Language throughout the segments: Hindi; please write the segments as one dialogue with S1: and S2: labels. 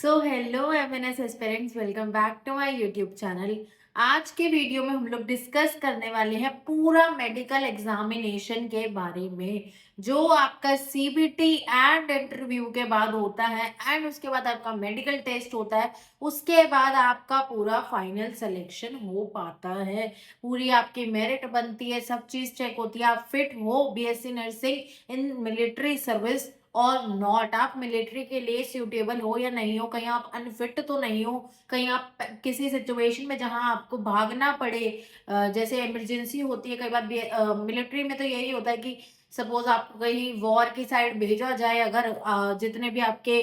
S1: So hello MNS aspirants, welcome back to my YouTube channel. आज के वीडियो में हम लोग डिस्कस करने वाले हैं पूरा मेडिकल एग्जामिनेशन के बारे में, जो आपका सीबीटी एंड इंटरव्यू के बाद होता है एंड उसके बाद आपका मेडिकल टेस्ट होता है। उसके बाद आपका पूरा फाइनल सिलेक्शन हो पाता है, पूरी आपकी मेरिट बनती है, सब चीज चेक होती है, आप फिट हो BSc nursing in military service और नॉट, आप मिलिट्री के लिए सूटेबल हो या नहीं हो, कहीं आप अनफिट तो नहीं हो, कहीं आप किसी सिचुएशन में जहां आपको भागना पड़े, जैसे इमरजेंसी होती है कई बार मिलिट्री में तो यही होता है कि सपोज आपको कहीं वॉर की साइड भेजा जाए, अगर जितने भी आपके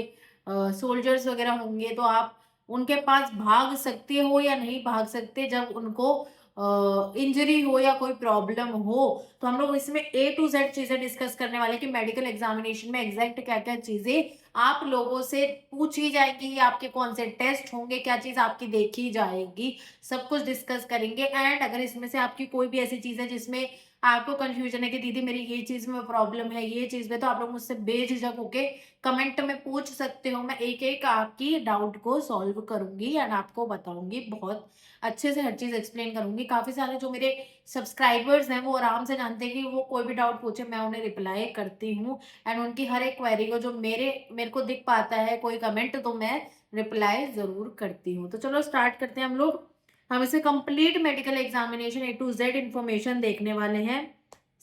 S1: सोल्जर्स वगैरह होंगे तो आप उनके पास भाग सकते हो या नहीं भाग सकते, जब उनको इंजरी हो या कोई प्रॉब्लम हो। तो हम लोग इसमें ए टू जेड चीजें डिस्कस करने वाले हैं कि मेडिकल एग्जामिनेशन में एग्जैक्ट क्या क्या चीजें आप लोगों से पूछी जाएगी, आपके कौन से टेस्ट होंगे, क्या चीज आपकी देखी जाएगी, सब कुछ डिस्कस करेंगे। एंड अगर इसमें से आपकी कोई भी ऐसी चीज है जिसमें आपको कंफ्यूजन है कि दीदी मेरी ये चीज में प्रॉब्लम है, ये चीज में, तो आप लोग मुझसे बेझिझक होके कमेंट में पूछ सकते हो। मैं एक एक आपकी डाउट को सॉल्व करूंगी एंड आपको बताऊंगी, बहुत अच्छे से हर चीज एक्सप्लेन करूंगी। काफी सारे जो मेरे सब्सक्राइबर्स हैं वो आराम से जानते हैं कि वो कोई भी डाउट पूछे मैं उन्हें रिप्लाई करती हूँ एंड उनकी हर एक क्वेरी को जो मेरे मेरे को दिख पाता है कोई कमेंट, तो मैं रिप्लाई जरूर करती हूँ। तो चलो स्टार्ट करते हैं हम लोग। हम इसे complete medical examination A to Z information देखने वाले हैं।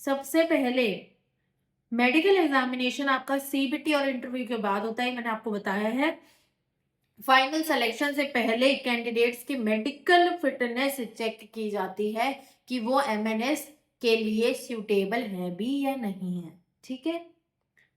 S1: सबसे पहले मेडिकल एग्जामिनेशन आपका सीबीटी और इंटरव्यू के बाद होता है, मैंने आपको बताया है। फाइनल सिलेक्शन से पहले कैंडिडेट्स की मेडिकल फिटनेस चेक की जाती है कि वो एमएनएस के लिए सूटेबल है भी या नहीं है। ठीक है,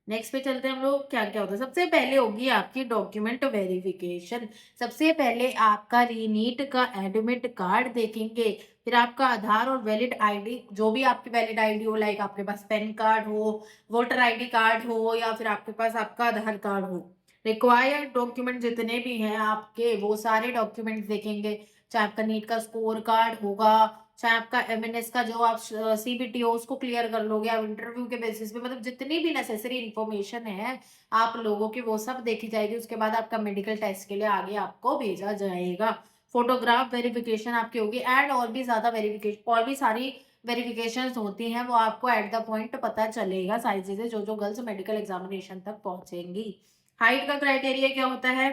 S1: नेक्स्ट पे चलते हैं हम लोग। क्या क्या होता है, सबसे पहले होगी आपकी डॉक्यूमेंट वेरिफिकेशन। सबसे पहले आपका रीनीट का एडमिट कार्ड देखेंगे, फिर आपका आधार और वैलिड आईडी, जो भी आपकी वैलिड आईडी हो, लाइक आपके पास पैन कार्ड हो, वोटर आईडी कार्ड हो, या फिर आपके पास आपका आधार कार्ड हो। रिक्वायर्ड डॉक्यूमेंट जितने भी हैं आपके, वो सारे डॉक्यूमेंट्स देखेंगे। चाहे आपका नीट का स्कोर कार्ड होगा, चाहे आपका एमएनएस का जो आप सीबीटी हो उसको क्लियर कर लोगे आप इंटरव्यू के बेसिस पे, मतलब जितनी भी नेसेसरी इंफॉर्मेशन है आप लोगों की वो सब देखी जाएगी। उसके बाद आपका मेडिकल टेस्ट के लिए आगे आपको भेजा जाएगा। फोटोग्राफ वेरिफिकेशन आपकी होगी एंड और भी ज्यादा वेरिफिकेशन, और भी सारी वेरिफिकेशन होती हैं, वो आपको एट द पॉइंट पता चलेगा सारी चीजें जो जो गर्ल्स मेडिकल एग्जामिनेशन तक पहुंचेंगी। हाइट का क्राइटेरिया क्या होता है,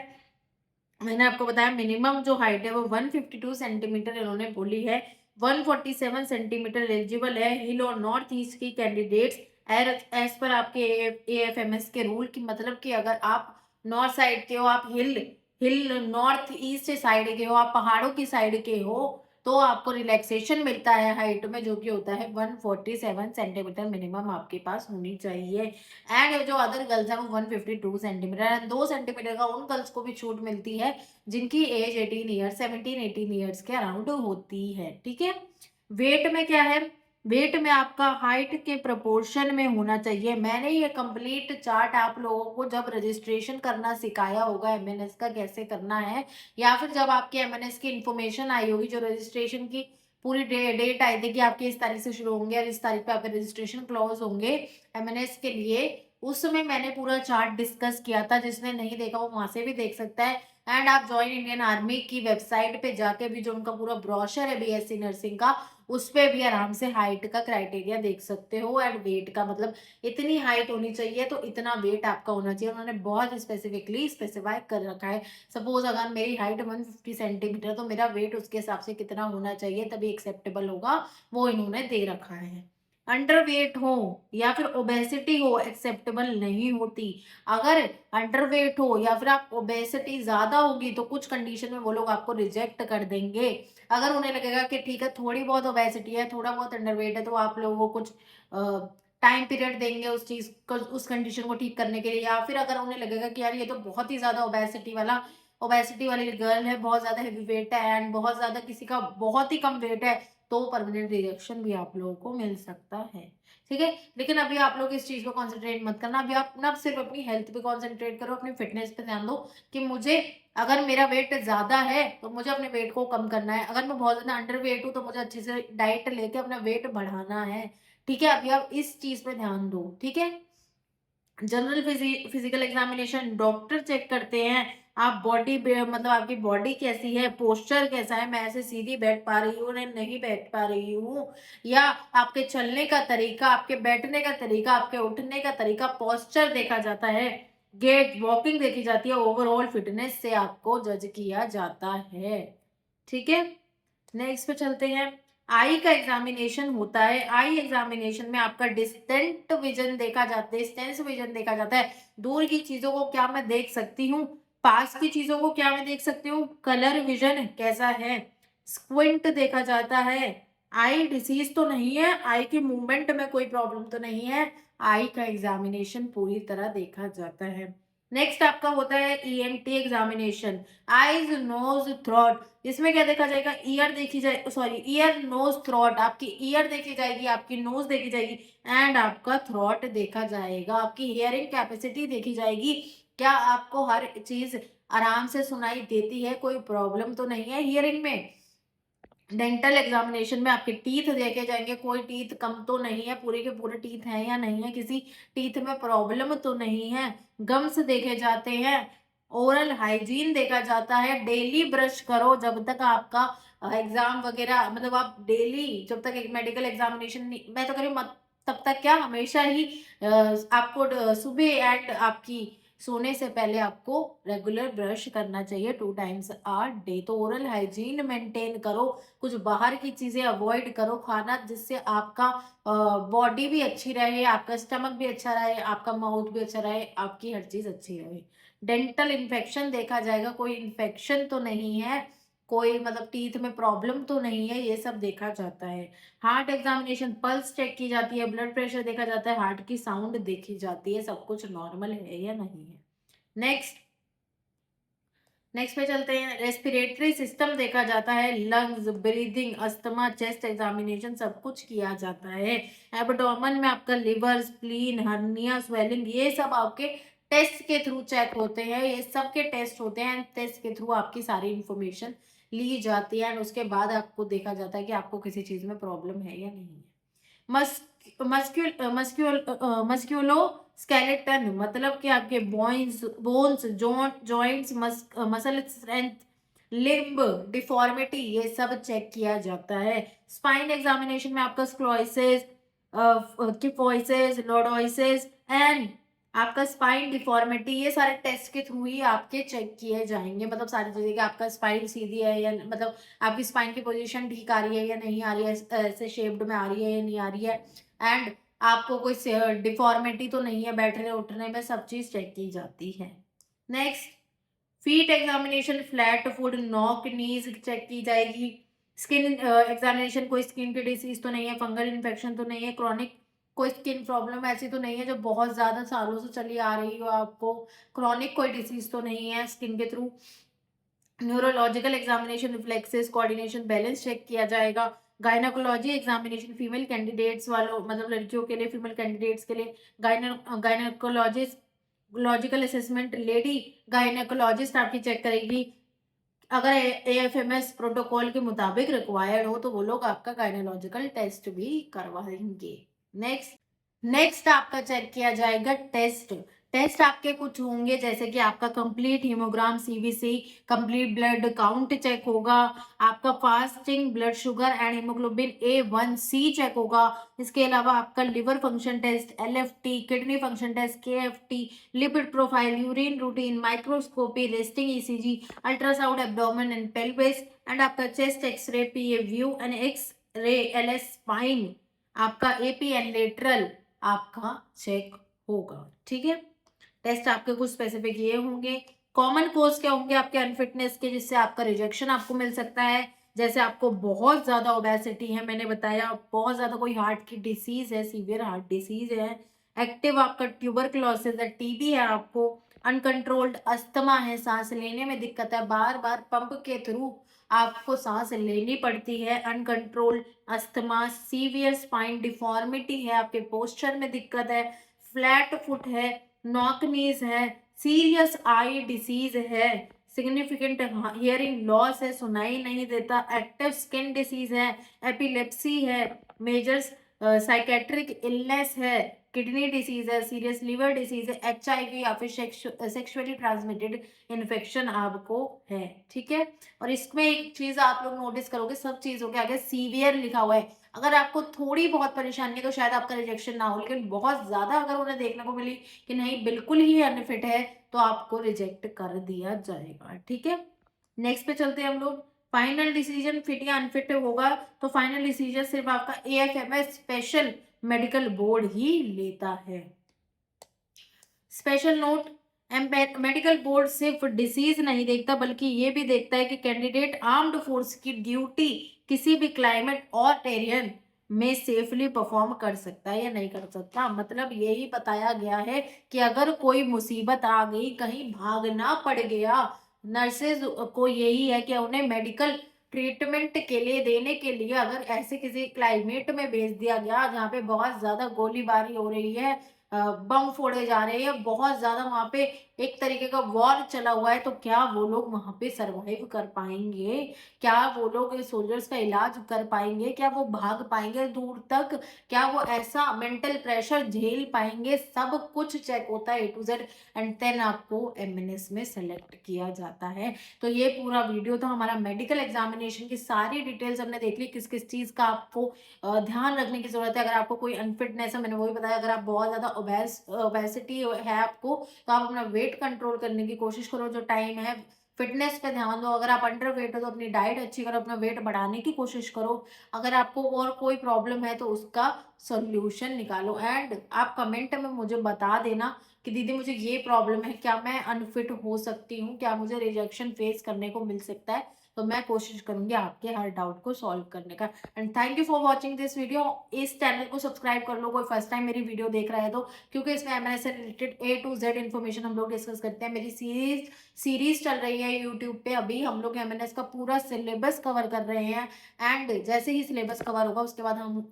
S1: मैंने आपको बताया मिनिमम जो हाइट है वो 152 सेंटीमीटर इन्होंने बोली है। 147 सेंटीमीटर एलिजिबल है हिल और नॉर्थ ईस्ट की कैंडिडेट्स एज पर आपके एएफएमएस के रूल की, मतलब कि अगर आप नॉर्थ साइड के हो, आप हिल हिल नॉर्थ ईस्ट साइड के हो, आप पहाड़ों की साइड के हो, तो आपको रिलैक्सेशन मिलता है हाइट में, जो कि होता है 147 सेंटीमीटर मिनिमम आपके पास होनी चाहिए। एंड जो अदर गर्ल्स है वो 152 सेंटीमीटर एंड 2 सेंटीमीटर का उन गर्ल्स को भी छूट मिलती है जिनकी एज 18 ईयर्स 17-18 ईयर्स के अराउंड होती है। ठीक है, वेट में क्या है, वेट में आपका हाइट के प्रोपोर्शन में होना चाहिए। मैंने ये कंप्लीट चार्ट आप लोगों को जब रजिस्ट्रेशन करना सिखाया होगा एमएनएस का कैसे करना है, या फिर जब आपके एमएनएस की इंफॉर्मेशन आई होगी, जो रजिस्ट्रेशन की पूरी डेट आई थी कि आपके इस तारीख से शुरू होंगे और इस तारीख पे आपके रजिस्ट्रेशन क्लोज होंगे एमएनएस के लिए, उस समय मैंने पूरा चार्ट डिस्कस किया था। जिसने नहीं देखा वो वहां से भी देख सकता है। एंड आप जॉइन इंडियन आर्मी की वेबसाइट पे जाके भी जो उनका पूरा ब्रोशर है बीएससी नर्सिंग का, उस पे भी आराम से हाइट का क्राइटेरिया देख सकते हो एंड वेट का, मतलब इतनी हाइट होनी चाहिए तो इतना वेट आपका होना चाहिए। उन्होंने बहुत स्पेसिफिकली स्पेसिफाई कर रखा है। सपोज अगर मेरी हाइट 150 सेंटीमीटर, तो मेरा वेट उसके हिसाब से कितना होना चाहिए तभी एक्सेप्टेबल होगा, वो इन्होंने दे रखा है। अंडरवेट हो या फिर ओबेसिटी हो एक्सेप्टेबल नहीं होती। अगर अंडरवेट हो या फिर आप ओबेसिटी ज्यादा होगी तो कुछ कंडीशन में वो लोग आपको रिजेक्ट कर देंगे। अगर उन्हें लगेगा कि ठीक है थोड़ी बहुत ओबेसिटी है, थोड़ा बहुत अंडरवेट है, तो आप लोगों को कुछ टाइम पीरियड देंगे उस चीज को, उस कंडीशन को ठीक करने के लिए। या फिर अगर उन्हें लगेगा कि यार ये तो बहुत ही ज्यादा ओबेसिटी वाली गर्ल है, बहुत ज्यादा हेवी वेट है एंड बहुत ज्यादा किसी का बहुत ही कम वेट है, तो परमानेंट रिजेक्शन भी आप लोगों को मिल सकता है। ठीक है, लेकिन अभी आप लोग इस चीज पे कॉन्सेंट्रेट मत करना। अभी आप ना सिर्फ अपनी हेल्थ पे कॉन्सेंट्रेट करो, अपनी फिटनेस पे ध्यान दो कि मुझे अगर मेरा वेट ज्यादा है तो मुझे अपने वेट को कम करना है, अगर मैं बहुत ज्यादा अंडर वेट हूँ तो मुझे अच्छे से डाइट लेके अपना वेट बढ़ाना है। ठीक है, अभी आप इस चीज पे ध्यान दो। ठीक है, general physical examination doctor check करते हैं आप बॉडी मतलब आपकी बॉडी कैसी है, पोस्चर कैसा है, मैं ऐसे सीधी बैठ पा रही हूँ नहीं बैठ पा रही हूँ, या आपके चलने का तरीका, आपके बैठने का तरीका, आपके उठने का तरीका, पोस्चर देखा जाता है, गेट वॉकिंग देखी जाती है, ओवरऑल फिटनेस से आपको जज किया जाता है। ठीक है, नेक्स्ट पे चलते हैं। आई का एग्जामिनेशन होता है। आई एग्जामिनेशन में आपका डिस्टेंट विजन देखा जाता है, डिस्टेंस विजन देखा जाता है, दूर की चीजों को क्या मैं देख सकती हूँ, पास की चीजों को क्या मैं देख सकती हूँ, कलर विजन कैसा है, स्क्विंट देखा जाता है, आई डिसीज तो नहीं है, आई की मूवमेंट में कोई प्रॉब्लम तो नहीं है, आई का एग्जामिनेशन पूरी तरह देखा जाता है। नेक्स्ट आपका होता है ENT examination, eyes nose throat. इसमें क्या देखा जाएगा, ईयर देखी जाए, सॉरी ईयर नोज थ्रोट, आपकी ईयर देखी जाएगी, आपकी नोज देखी जाएगी एंड आपका थ्रोट देखा जाएगा, आपकी हियरिंग कैपेसिटी देखी जाएगी, क्या आपको हर चीज आराम से सुनाई देती है, कोई प्रॉब्लम तो नहीं है हियरिंग में। डेंटल एग्जामिनेशन में आपके टीथ देखे जाएंगे, कोई टीथ कम तो नहीं है, पूरे के पूरे टीथ हैं या नहीं है, किसी टीथ में प्रॉब्लम तो नहीं है, गम्स देखे जाते हैं, ओरल हाइजीन देखा जाता है, डेली ब्रश करो जब तक आपका एग्जाम वगैरह, मतलब आप डेली जब तक एक मेडिकल एग्जामिनेशन नहीं, मैं तो कह रही हूँ तब तक क्या, हमेशा ही आपको सुबह एंड आपकी सोने से पहले आपको रेगुलर ब्रश करना चाहिए 2 टाइम्स आ डे। तो ओरल हाइजीन मेंटेन करो, कुछ बाहर की चीजें अवॉइड करो खाना, जिससे आपका बॉडी भी अच्छी रहे, आपका स्टमक भी अच्छा रहे, आपका माउथ भी अच्छा रहे, आपकी हर चीज अच्छी रहे। डेंटल इन्फेक्शन देखा जाएगा, कोई इन्फेक्शन तो नहीं है, कोई मतलब टीथ में प्रॉब्लम तो नहीं है, ये सब देखा जाता है। हार्ट एग्जामिनेशन, पल्स चेक की जाती है, ब्लड प्रेशर देखा जाता है, हार्ट की साउंड देखी जाती है, सब कुछ नॉर्मल है या नहीं है। नेक्स्ट नेक्स्ट पे चलते हैं। रेस्पिरेटरी सिस्टम देखा जाता है, lungs, breathing, asthma, chest examination सब कुछ किया जाता है। एब्डोमेन में आपका लिवर, स्प्लीन, हर्निया, स्वेलिंग, ये सब आपके टेस्ट के थ्रू चेक होते हैं, ये सब के टेस्ट होते हैं, टेस्ट के थ्रू आपकी सारी इंफॉर्मेशन ली जाती है एंड उसके बाद आपको देखा जाता है कि आपको किसी चीज में प्रॉब्लम है या नहीं है। मस्क्यूलो स्केलेटन मतलब कि आपके bones bones joints, muscle strength, limb deformity, ये सब चेक किया जाता है। स्पाइन एग्जामिनेशन में आपका स्क्लोइसिस, किफोइसिस, लॉर्डोइसिस एंड आपका स्पाइन डिफॉर्मिटी, ये सारे टेस्ट के थ्रू ही आपके चेक किए जाएंगे, मतलब सारी चीजें कि आपका स्पाइन सीधी है या मतलब आपकी स्पाइन की पोजीशन ठीक आ रही है या नहीं आ रही है, ऐसे शेप्ड में आ रही है या नहीं आ रही है, एंड आपको कोई डिफॉर्मिटी तो नहीं है बैठने उठने में, सब चीज चेक की जाती है। Next feet examination, flat foot, knock, knees check की जाएगी। स्किन एग्जामिनेशन, कोई स्किन की डिसीज तो नहीं है, फंगल इन्फेक्शन तो नहीं है, क्रॉनिक कोई स्किन प्रॉब्लम ऐसी तो नहीं है जो बहुत ज्यादा सालों से चली आ रही हो आपको, क्रॉनिक कोई डिसीज तो नहीं है स्किन के थ्रू। Neurological examination, reflexes, coordination, balance check किया जाएगा। गायनाकोलॉजी एग्जामिनेशन, फीमेल कैंडिडेट्स वालों मतलब लड़कियों के लिए, फीमेल कैंडिडेट्स के लिए gynaecologist logical assessment, lady gynaecologist आपकी चेक करेगी, अगर एएफएमएस प्रोटोकॉल के मुताबिक रिक्वायर्ड हो तो वो लोग आपका गायनोलॉजिकल टेस्ट भी करवाएंगे। नेक्स्ट नेक्स्ट आपका चेक किया जाएगा टेस्ट। टेस्ट आपके कुछ होंगे जैसे कि आपका complete haemogram CVC, complete blood count check होगा, आपका fasting blood sugar and haemoglobin A1C check होगा। इसके अलावा आपका liver function test, LFT, kidney function test, KFT, lipid profile, urine routine, microscopy, resting ECG, ultrasound abdomen and pelvis and आपका chest x ray, PA view and x ray, LS spine, आपका AP एंड लेटरल आपका चेक होगा। ठीक है, टेस्ट आपके कुछ स्पेसिफिक ये होंगे। कॉमन कोज क्या होंगे आपके अनफिटनेस के, जिससे आपका रिजेक्शन आपको मिल सकता है, जैसे आपको बहुत ज्यादा ओबेसिटी है, मैंने बताया बहुत ज्यादा कोई हार्ट की डिसीज है, सीवियर हार्ट डिसीज है, एक्टिव आपका ट्यूबरक्लोसिस है, TB है, आपको अनकंट्रोल्ड अस्थमा है, सांस लेने में दिक्कत है, बार बार पंप के थ्रू आपको सांस लेनी पड़ती है, uncontrolled asthma, severe spine deformity है, आपके पोस्चर में दिक्कत है, फ्लैट फुट है, नॉक नीज है, सीरियस आई डिसीज है, सिग्निफिकेंट हियरिंग लॉस है, सुनाई नहीं देता, एक्टिव स्किन डिसीज है, एपिलेप्सी है, मेजर साइकेट्रिक इलनेस है, किडनी डिसीज है, सीरियस लिवर डिसीज है, HIV या फिर सेक्सुअली ट्रांसमिटेड इन्फेक्शन आपको है, ठीक है। और इसमें एक चीज आप लोग नोटिस करोगे, सब चीजों के आगे सीवियर लिखा हुआ है। अगर आपको थोड़ी बहुत परेशानी है तो शायद आपका रिजेक्शन ना हो, लेकिन बहुत ज्यादा अगर उन्हें देखने को मिली कि नहीं बिल्कुल ही अनफिट है तो आपको रिजेक्ट कर दिया जाएगा, ठीक है। नेक्स्ट पे चलते हैं हम लोग। फाइनल डिसीजन फिट या अनफिट होगा तो फाइनल डिसीजन सिर्फ आपका AFMS स्पेशल मेडिकल बोर्ड ही लेता है। स्पेशल नोट, मेडिकल बोर्ड सिर्फ डिसीज नहीं देखता बल्कि ये भी देखता है कि कैंडिडेट आर्म्ड फोर्स की ड्यूटी किसी भी क्लाइमेट और टेरियन में सेफली परफॉर्म कर सकता है या नहीं कर सकता। मतलब यही बताया गया है कि अगर कोई मुसीबत आ गई, कहीं भागना पड़ गया, नर्सेज को यही है कि उन्हें मेडिकल ट्रीटमेंट के लिए देने के लिए अगर ऐसे किसी क्लाइमेट में भेज दिया गया जहाँ पे बहुत ज्यादा गोलीबारी हो रही है, बम फोड़े जा रहे हैं, बहुत ज्यादा वहां पे एक तरीके का वॉर चला हुआ है, तो क्या वो लोग वहां पे सरवाइव कर पाएंगे? क्या वो लोग सोल्जर्स का इलाज कर पाएंगे? क्या वो भाग पाएंगे दूर तक? क्या वो ऐसा मेंटल प्रेशर झेल पाएंगे? सब कुछ चेक होता है A to Z, and then आपको MNS में सेलेक्ट किया जाता है। तो ये पूरा वीडियो था हमारा मेडिकल एग्जामिनेशन की, सारी डिटेल्स हमने देख ली, किस किस चीज का आपको ध्यान रखने की जरूरत है। अगर आपको कोई अनफिटनेस है, मैंने वही बताया, अगर आप बहुत ज्यादा ओबेसिटी है आपको, तो आप अपना वेट कंट्रोल करने की कोशिश करो, जो टाइम है फिटनेस पे ध्यान दो। अगर आप अंडर वेट हो तो अपनी डाइट अच्छी करो, अपना वेट बढ़ाने की कोशिश करो। अगर आपको और कोई प्रॉब्लम है तो उसका सोल्यूशन निकालो, एंड आप कमेंट में मुझे बता देना कि दीदी मुझे ये प्रॉब्लम है, क्या मैं अनफिट हो सकती हूँ, क्या मुझे रिजेक्शन फेस करने को मिल सकता है। तो मैं कोशिश करूंगी आपके हर डाउट को सॉल्व करने का। And thank you for watching this video. इस चैनल को सब्सक्राइब कर लो कोई फर्स्ट टाइम मेरी वीडियो देख रहा है तो, क्योंकि इसमें MNS से related A to Z information हम लोग डिस्कस करते हैं। मेरी सीरीज चल रही है यूट्यूब पे, अभी हम लोग MNS का पूरा सिलेबस कवर कर रहे हैं। एंड जैसे ही सिलेबस कवर होगा उसके बाद हम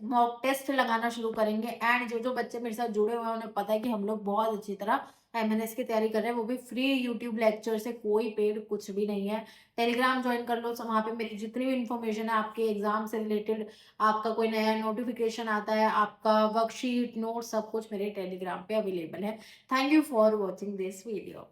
S1: मॉक टेस्ट लगाना शुरू करेंगे। एंड जो जो बच्चे मेरे साथ जुड़े हुए हैं उन्हें पता है कि हम लोग बहुत अच्छी तरह MNS की तैयारी कर रहे हैं, वो भी फ्री यूट्यूब लेक्चर से, कोई पेड कुछ भी नहीं है। टेलीग्राम ज्वाइन कर लो, वहाँ पे मेरी जितनी भी इन्फॉर्मेशन है आपके एग्जाम से रिलेटेड, आपका कोई नया नोटिफिकेशन आता है, आपका वर्कशीट नोट, सब कुछ मेरे टेलीग्राम पे अवेलेबल है। Thank you for watching this video.